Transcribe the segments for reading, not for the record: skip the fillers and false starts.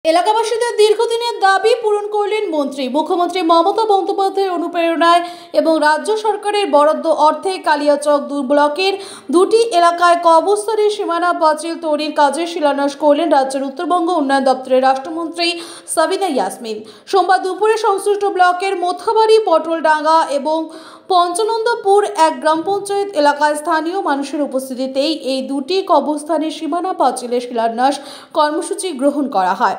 এলাকাবাসীদের দীর্ঘদিনের দাবি পূরণ করলেন মন্ত্রী। মুখ্যমন্ত্রী মমতা বন্দ্যোপাধ্যায়ের অনুপ্রেরণায় এবং রাজ্য সরকারের বরাদ্দ অর্থে কালিয়াচক 2 ব্লকের 2টি এলাকায় কবরস্থানে সীমানা পাঁচিল তৈরির কাজে শিলান্যাস করলেন রাজ্যের উত্তরবঙ্গ উন্নয়ন দপ্তরের রাষ্ট্রমন্ত্রী সাবিনা ইয়াসমিন। সোমবার দুপুরে সংশ্লিষ্ট ব্লকের মোথাবাড়ি, পটলডাঙ্গা এবং পঞ্চানন্দপুর এক গ্রাম পঞ্চায়েত এলাকায় স্থানীয় মানুষের উপস্থিতিতেই এই 2টি কবরস্থানের সীমানা পাঁচিলের শিলান্যাস কর্মসূচি গ্রহণ করা হয়।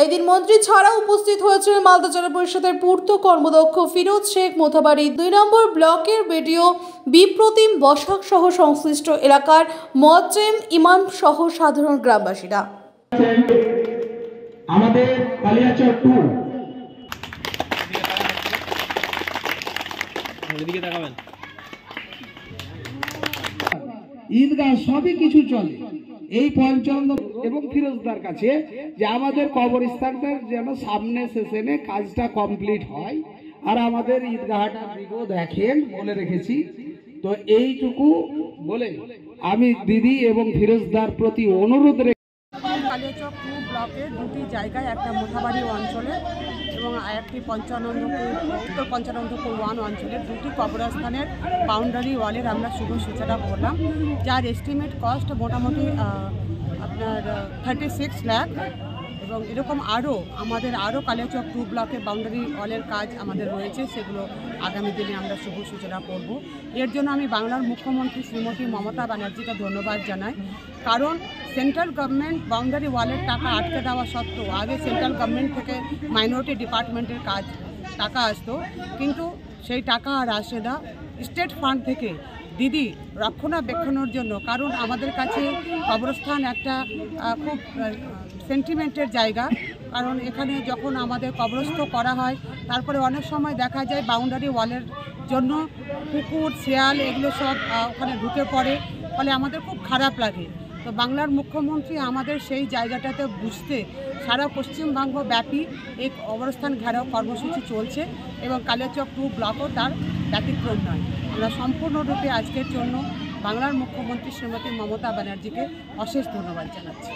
এই দিন মন্ত্রী ছাড়াও উপস্থিত হয়েছিলেন মালদা জেলা পরিষদের পূর্ত কর্মদক্ষ ফিরোজ শেখ, মোথাবাড়ি 2 নম্বর ব্লকের বিডিও বিপ্রতিম বসাক সহ সংশ্লিষ্ট এলাকার মোয়াজ্জেম ইমাম সহ সাধারণ গ্রামবাসীরা। আমাদের কালিয়াচক 2 ঈদগাহ সবই কিছু চলে এই পঞ্চানন্দ এবং ফিরোজদার কাছে যে আমাদের কবরস্থানটার যেন সামনে সেশনে কাজটা কমপ্লিট হয়। আর আমাদের ঈদগাহটার দিকেও দেখেন বলে রেখেছি। তো এইটুকু বলে আমি দিদি এবং ফিরোজদার প্রতি অনুরোধ কালিয়াচক 2 ব্লকের 2টি জায়গায়, একটা মোথাবাড়ি অঞ্চলে এবং একটি উত্তর পঞ্চানন্দপুর 1 অঞ্চলের 2টি কবরস্থানের বাউন্ডারি ওয়ালের আমরা শুভ সূচনা করলাম, যার এস্টিমেট কস্ট মোটামুটি আপনার 36 লাখ। এবং এরকম আমাদের কালিয়াচক 2 ব্লকের বাউন্ডারি ওয়ালের কাজ আমাদের রয়েছে, সেগুলো আগামী দিনে আমরা শুভ সূচনা করব। এর জন্য আমি বাংলার মুখ্যমন্ত্রী শ্রীমতী মমতা ব্যানার্জিকে ধন্যবাদ জানাই, কারণ সেন্ট্রাল গভর্নমেন্ট বাউন্ডারি ওয়ালের টাকা আটকে দেওয়া সত্ত্বেও আগে সেন্ট্রাল গভর্নমেন্ট থেকে মাইনরিটি ডিপার্টমেন্টের টাকা আসতো, কিন্তু সেই টাকা আর আসে না স্টেট ফান্ড থেকে দিদি রক্ষণাবেক্ষণের জন্য। কারণ আমাদের কাছে কবরস্থান একটা খুব সেন্টিমেন্টের জায়গা, কারণ এখানে যখন আমাদের কবরস্থ করা হয় তারপরে অনেক সময় দেখা যায় বাউন্ডারি ওয়ালের জন্য কুকুর, শেয়াল এগুলো সব ওখানে ঢুকে পড়ে, ফলে আমাদের খুব খারাপ লাগে। তো বাংলার মুখ্যমন্ত্রী আমাদের সেই জায়গাটাতে বুঝতে সারা পশ্চিমবঙ্গ ব্যাপী এই অবস্থান ঘেরাও কর্মসূচি চলছে এবং কালিয়াচক 2 ব্লকও তার ব্যতিক্রম নয়। আমরা সম্পূর্ণরূপে আজকের জন্য বাংলার মুখ্যমন্ত্রী শ্রীমতী মমতা ব্যানার্জিকে অশেষ ধন্যবাদ জানাচ্ছি।